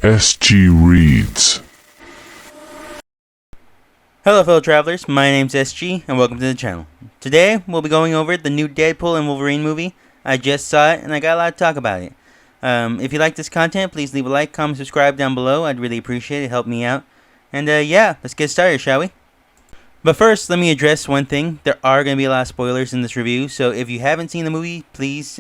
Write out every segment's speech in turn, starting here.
SG Reads. Hello fellow travelers, my name's SG and welcome to the channel. Today we'll be going over the new Deadpool and Wolverine movie. I just saw it and I got a lot to talk about it. If you like this content, please leave a like, comment, subscribe down below. I'd really appreciate it, help me out. And yeah, let's get started, shall we? But first, let me address one thing. There are going to be a lot of spoilers in this review, so if you haven't seen the movie, please,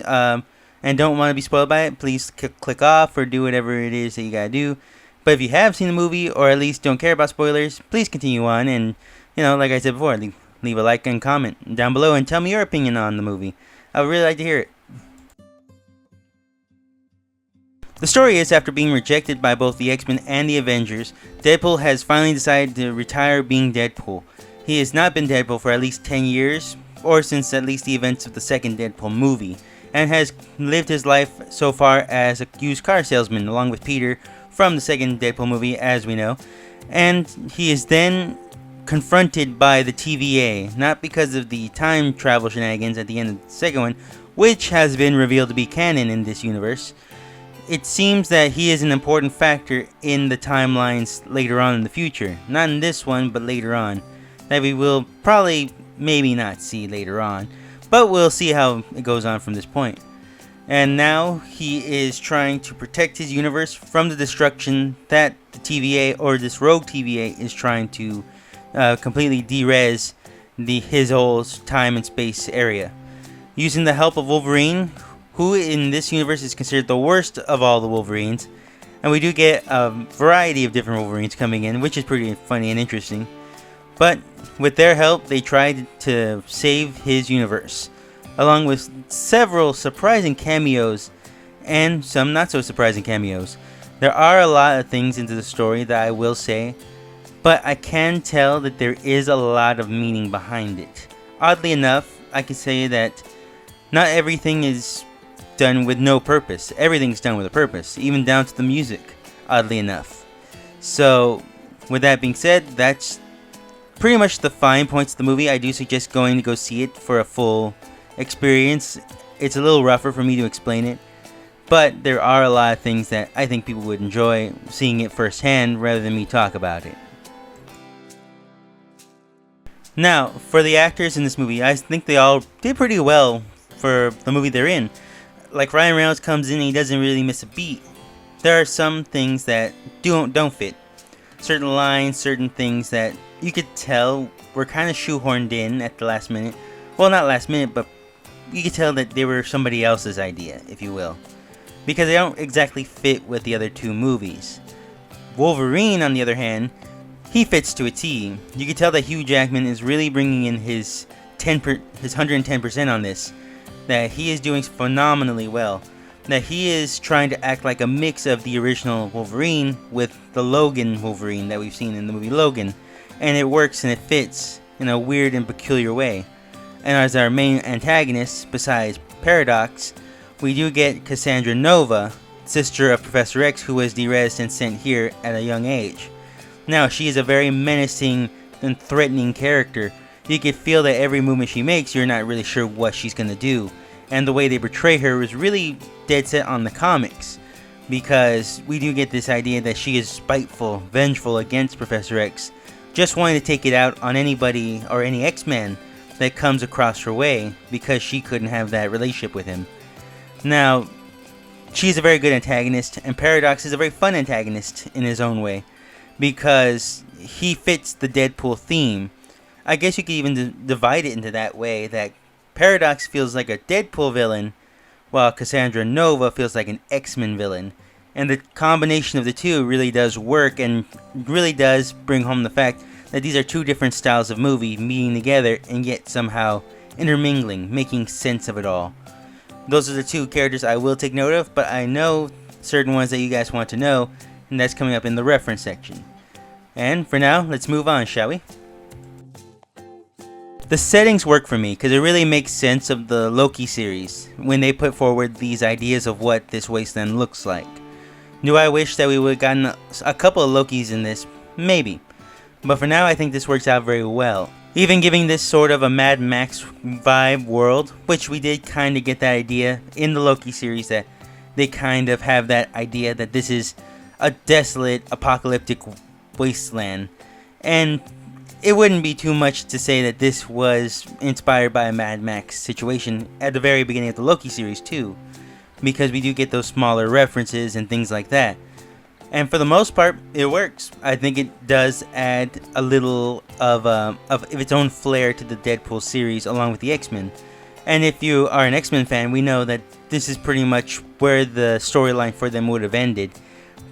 and don't want to be spoiled by it, please click off or do whatever it is that you gotta do. But if you have seen the movie, or at least don't care about spoilers, please continue on and, like I said before, leave a like and comment down below and tell me your opinion on the movie. I would really like to hear it. The story is, after being rejected by both the X-Men and the Avengers, Deadpool has finally decided to retire being Deadpool. He has not been Deadpool for at least 10 years, or since at least the events of the second Deadpool movie, and has lived his life so far as a used car salesman along with Peter from the second Deadpool movie, as we know. And he is then confronted by the TVA, not because of the time travel shenanigans at the end of the second one, which has been revealed to be canon in this universe. It seems that he is an important factor in the timelines later on in the future. Not in this one, but later on. That we will probably maybe not see later on, but we'll see how it goes on from this point. And now he is trying to protect his universe from the destruction that the TVA, or this rogue TVA, is trying to completely de-res his whole time and space area. Using the help of Wolverine, who in this universe is considered the worst of all the Wolverines, and we do get a variety of different Wolverines coming in, which is pretty funny and interesting. But with their help, they tried to save his universe, along with several surprising cameos and some not so surprising cameos. There are a lot of things into the story that I will say, but I can tell that there is a lot of meaning behind it. Oddly enough, I can say that not everything is done with no purpose. Everything's done with a purpose, even down to the music, oddly enough. So, with that being said, that's pretty much the fine points of the movie. I do suggest going to go see it for a full experience. It's a little rougher for me to explain it, but there are a lot of things that I think people would enjoy seeing it firsthand rather than me talk about it. Now, for the actors in this movie, I think they all did pretty well for the movie they're in. Like, Ryan Reynolds comes in and he doesn't really miss a beat. There are some things that don't fit. Certain lines, certain things that you could tell were kind of shoehorned in at the last minute. Well, not last minute, but you could tell that they were somebody else's idea, if you will. Because they don't exactly fit with the other two movies. Wolverine, on the other hand, he fits to a T. You can tell that Hugh Jackman is really bringing in his 110% on this. That he is doing phenomenally well. That he is trying to act like a mix of the original Wolverine with the Logan Wolverine that we've seen in the movie Logan. And it works and it fits in a weird and peculiar way. And as our main antagonist, besides Paradox, we do get Cassandra Nova, sister of Professor X, who was de-resed and sent here at a young age. Now, she is a very menacing and threatening character. You can feel that every movement she makes, you're not really sure what she's going to do. And the way they portray her is really dead set on the comics. Because we do get this idea that she is spiteful, vengeful against Professor X, just wanting to take it out on anybody or any X-Men that comes across her way because she couldn't have that relationship with him. Now, she's a very good antagonist, and Paradox is a very fun antagonist in his own way because he fits the Deadpool theme. I guess you could even divide it into that way, that Paradox feels like a Deadpool villain, while Cassandra Nova feels like an X-Men villain. And the combination of the two really does work and really does bring home the fact that these are two different styles of movie meeting together and yet somehow intermingling, making sense of it all. Those are the two characters I will take note of, but I know certain ones that you guys want to know, and that's coming up in the reference section. And for now, let's move on, shall we? The settings work for me because it really makes sense of the Loki series when they put forward these ideas of what this wasteland looks like. Do I wish that we would have gotten a couple of Lokis in this? Maybe. But for now, I think this works out very well. Even giving this sort of a Mad Max vibe world, which we did kind of get that idea in the Loki series, that they kind of have that idea that this is a desolate, apocalyptic wasteland. And it wouldn't be too much to say that this was inspired by a Mad Max situation at the very beginning of the Loki series too, because we do get those smaller references and things like that. And for the most part, it works. I think it does add a little of its own flair to the Deadpool series along with the X-Men. And if you are an X-Men fan, we know that this is pretty much where the storyline for them would have ended.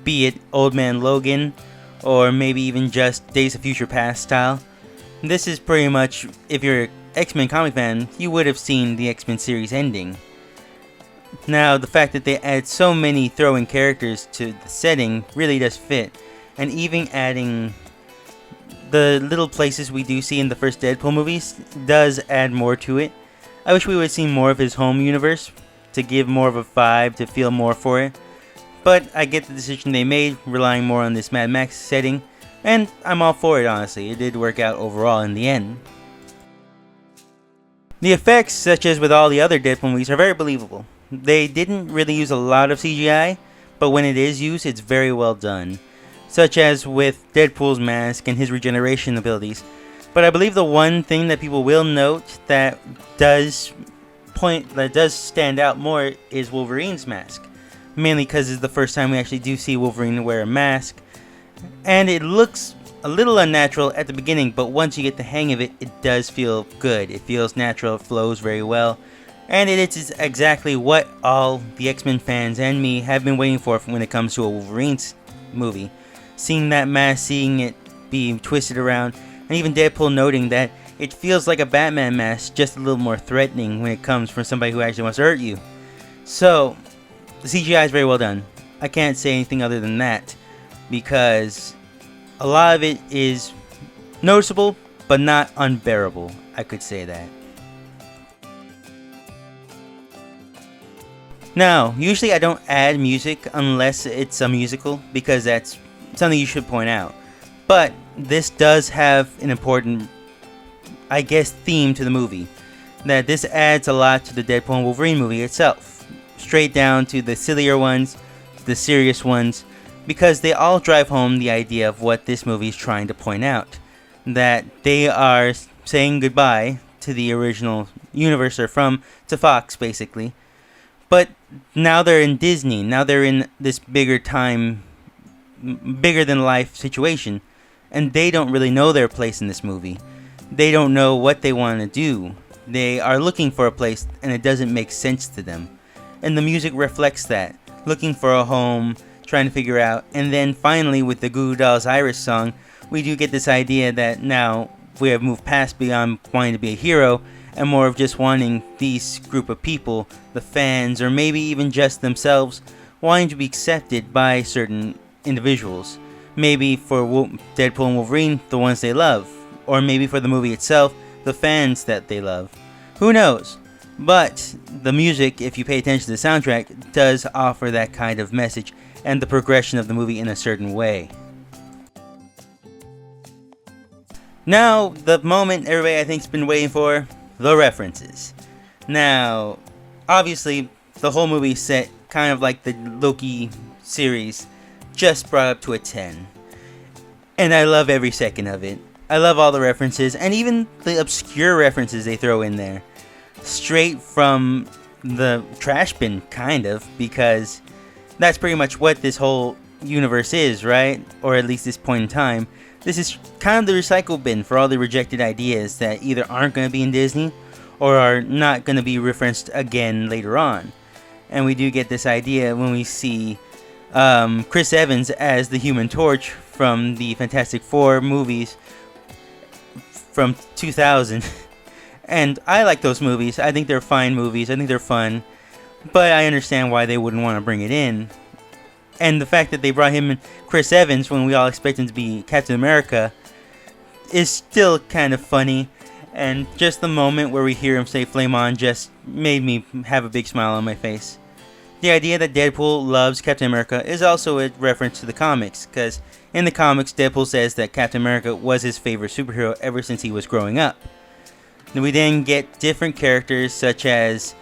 Be it Old Man Logan, or maybe even just Days of Future Past style. This is pretty much, if you're an X-Men comic fan, you would have seen the X-Men series ending. Now, the fact that they add so many throw-in characters to the setting really does fit. And even adding the little places we do see in the first Deadpool movies does add more to it. I wish we would have seen more of his home universe to give more of a vibe, to feel more for it. But I get the decision they made, relying more on this Mad Max setting, and I'm all for it, honestly. It did work out overall in the end. The effects, such as with all the other Deadpool movies, are very believable. They didn't really use a lot of CGI, but when it is used, it's very well done. Such as with Deadpool's mask and his regeneration abilities. But I believe the one thing that people will note that does stand out more is Wolverine's mask. Mainly because it's the first time we actually do see Wolverine wear a mask. And it looks a little unnatural at the beginning, but once you get the hang of it, it does feel good. It feels natural, it flows very well. And it is exactly what all the X-Men fans and me have been waiting for when it comes to a Wolverine movie. Seeing that mask, seeing it being twisted around, and even Deadpool noting that it feels like a Batman mask, just a little more threatening when it comes from somebody who actually wants to hurt you. So, the CGI is very well done. I can't say anything other than that, because a lot of it is noticeable, but not unbearable. I could say that. Now, usually I don't add music unless it's a musical, because that's something you should point out. But this does have an important, I guess, theme to the movie. That this adds a lot to the Deadpool and Wolverine movie itself. Straight down to the sillier ones, the serious ones, because they all drive home the idea of what this movie is trying to point out. That they are saying goodbye to the original universe, or to Fox, basically. But now they're in Disney. Now they're in this bigger than life situation. And they don't really know their place in this movie. They don't know what they want to do. They are looking for a place, and it doesn't make sense to them. And the music reflects that. Looking for a home, trying to figure out. And then finally, with the Goo Goo Dolls Iris song, we do get this idea that now we have moved past beyond wanting to be a hero, and more of just wanting these group of people, the fans, or maybe even just themselves, wanting to be accepted by certain individuals. Maybe for Deadpool and Wolverine, the ones they love. Or maybe for the movie itself, the fans that they love. Who knows? But the music, if you pay attention to the soundtrack, does offer that kind of message and the progression of the movie in a certain way. Now, the moment everybody I think's been waiting for, the references. Now, obviously, the whole movie is set kind of like the Loki series, just brought up to a 10. And I love every second of it. I love all the references, and even the obscure references they throw in there. Straight from the trash bin, kind of, because that's pretty much what this whole universe is, right? Or at least this point in time. This is kind of the recycle bin for all the rejected ideas that either aren't going to be in Disney or are not going to be referenced again later on. And we do get this idea when we see Chris Evans as the Human Torch from the Fantastic Four movies from 2000. And I like those movies. I think they're fine movies. I think they're fun. But I understand why they wouldn't want to bring it in. And the fact that they brought him in, Chris Evans, when we all expect him to be Captain America, is still kind of funny. And just the moment where we hear him say "Flame on" just made me have a big smile on my face. The idea that Deadpool loves Captain America is also a reference to the comics, because in the comics, Deadpool says that Captain America was his favorite superhero ever since he was growing up. Then we then get different characters, such as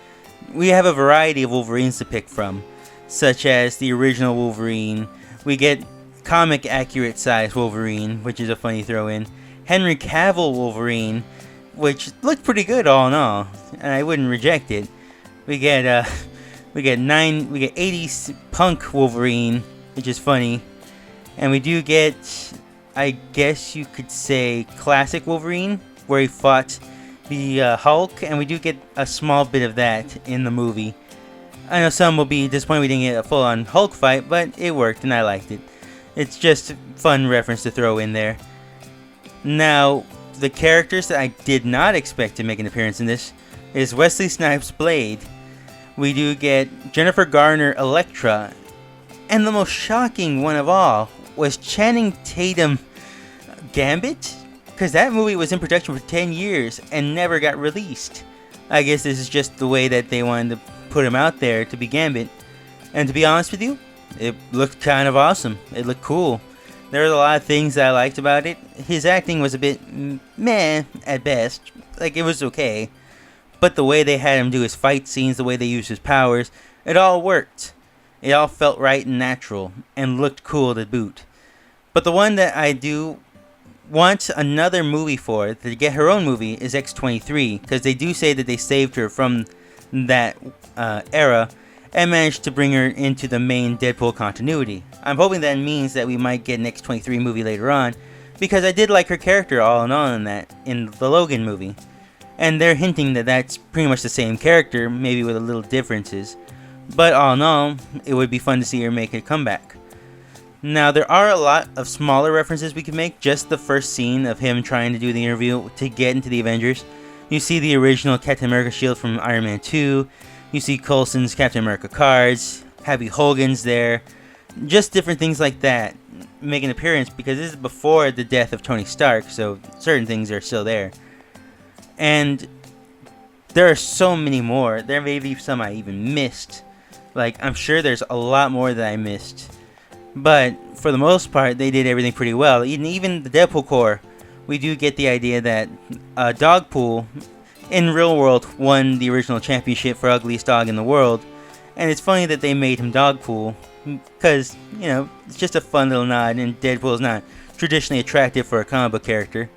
we have a variety of Wolverines to pick from, such as the original Wolverine. We get comic accurate size Wolverine, which is a funny throw in. Henry Cavill Wolverine, which looked pretty good all in all, and I wouldn't reject it. We get 80s punk Wolverine, which is funny. And we do get, I guess you could say, classic Wolverine, where he fought the Hulk, and we do get a small bit of that in the movie. I know some will be disappointed we didn't get a full-on Hulk fight, but it worked and I liked it. It's just a fun reference to throw in there. Now, the characters that I did not expect to make an appearance in this is Wesley Snipes' Blade. We do get Jennifer Garner Elektra, and the most shocking one of all was Channing Tatum Gambit, because that movie was in production for 10 years and never got released. I guess this is just the way that they wanted to put him out there to be Gambit. And to be honest with you, it looked kind of awesome. It looked cool. There was a lot of things that I liked about it. His acting was a bit meh at best. Like, it was okay. But the way they had him do his fight scenes, the way they used his powers, it all worked. It all felt right and natural, and looked cool to boot. But the one that I do want another movie for, to get her own movie, is X-23, because they do say that they saved her from that era, and managed to bring her into the main Deadpool continuity. I'm hoping that means that we might get an X-23 movie later on, because I did like her character all in all in the Logan movie. And they're hinting that that's pretty much the same character, maybe with a little differences. But all in all, it would be fun to see her make a comeback. Now, there are a lot of smaller references we could make. Just the first scene of him trying to do the interview to get into the Avengers. You see the original Captain America shield from Iron Man 2. You see Coulson's Captain America cards. Happy Hogan's there. Just different things like that make an appearance, because this is before the death of Tony Stark, so certain things are still there. And there are so many more. There may be some I even missed. Like, I'm sure there's a lot more that I missed. But for the most part, they did everything pretty well. Even the Deadpool Corps, we do get the idea that Dogpool, in real world, won the original championship for ugliest dog in the world. And it's funny that they made him Dogpool, because, you know, it's just a fun little nod, and Deadpool is not traditionally attractive for a comic book character.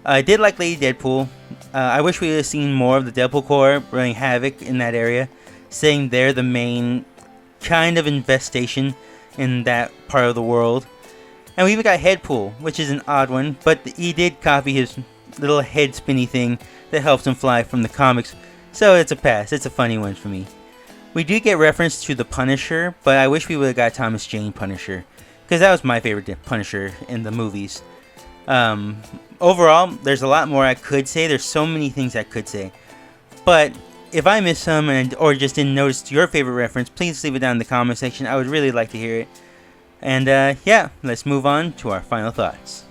I did like Lady Deadpool. I wish we would have seen more of the Deadpool Corps running havoc in that area, saying they're the main kind of infestation in that part of the world. And we even got Headpool, which is an odd one, but he did copy his little head spinny thing that helps him fly from the comics, so it's a pass. It's a funny one for me. We do get reference to the Punisher, but I wish we would have got Thomas Jane Punisher, because that was my favorite Punisher in the movies. Overall, there's a lot more I could say. There's so many things I could say. But if I missed some or just didn't notice your favorite reference, please leave it down in the comment section. I would really like to hear it. And yeah, let's move on to our final thoughts.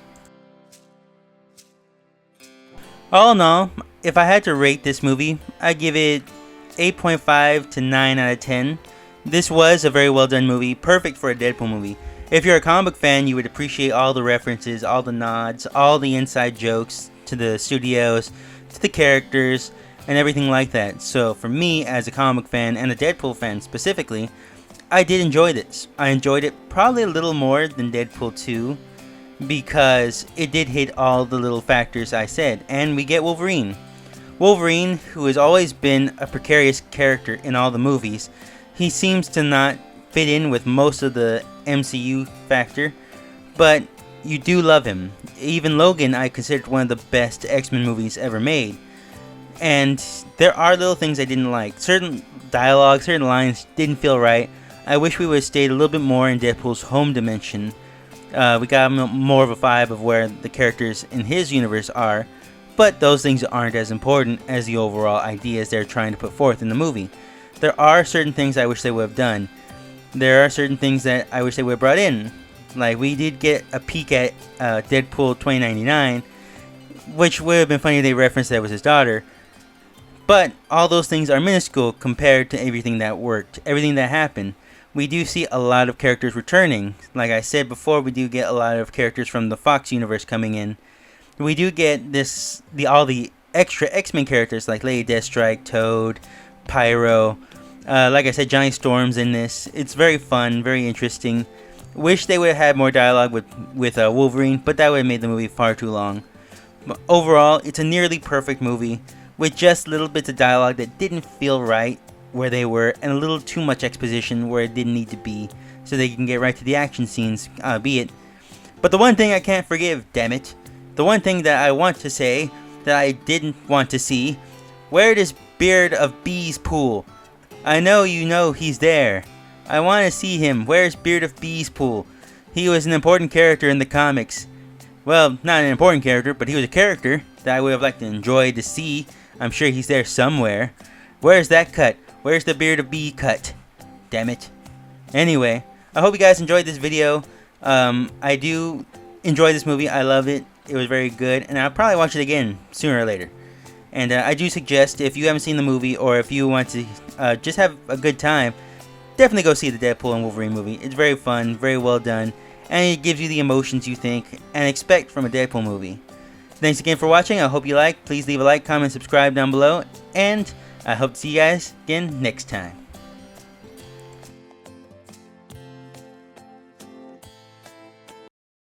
All in all, if I had to rate this movie, I'd give it 8.5 to 9 out of 10. This was a very well done movie, perfect for a Deadpool movie. If you're a comic book fan, you would appreciate all the references, all the nods, all the inside jokes to the studios, to the characters, and everything like that. So for me, as a comic book fan, and a Deadpool fan specifically, I did enjoy this. I enjoyed it probably a little more than Deadpool 2, because it did hit all the little factors I said. And we get Wolverine. Wolverine, who has always been a precarious character in all the movies, he seems to not fit in with most of the MCU factor, but you do love him. Even Logan I considered one of the best X-Men movies ever made. And there are little things I didn't like. Certain dialogue, certain lines didn't feel right. I wish we would have stayed a little bit more in Deadpool's home dimension. We got more of a vibe of where the characters in his universe are, but those things aren't as important as the overall ideas they're trying to put forth in the movie. There are certain things I wish they would have done. There are certain things that I wish they would have brought in. Like, we did get a peek at Deadpool 2099, which would have been funny if they referenced that was his daughter. But all those things are minuscule compared to everything that worked, everything that happened. We do see a lot of characters returning. Like I said before, we do get a lot of characters from the Fox universe coming in. We do get all the extra X-Men characters like Lady Deathstrike, Toad, Pyro. Like I said, Johnny Storm's in this. It's very fun, very interesting. Wish they would have had more dialogue with Wolverine, but that would have made the movie far too long. But overall, it's a nearly perfect movie with just little bits of dialogue that didn't feel right where they were, and a little too much exposition where it didn't need to be, so they can get right to the action scenes, be it. But the one thing I can't forgive, damn it, the one thing that I want to say that I didn't want to see, where does Beard of Bees Pool? I know you know he's there. I want to see him. Where's Beard of Bees Pool? He was an important character in the comics. Well, not an important character, but he was a character that I would have liked to enjoy to see. I'm sure he's there somewhere. Where's that cut? Where's the Beard of Bee cut? Damn it. Anyway, I hope you guys enjoyed this video. I do enjoy this movie. I love it. It was very good, and I'll probably watch it again sooner or later. And I do suggest, if you haven't seen the movie, or if you want to just have a good time, definitely go see the Deadpool and Wolverine movie. It's very fun, very well done, and it gives you the emotions you think and expect from a Deadpool movie. Thanks again for watching. I hope you liked. Please leave a like, comment, subscribe down below, and I hope to see you guys again next time.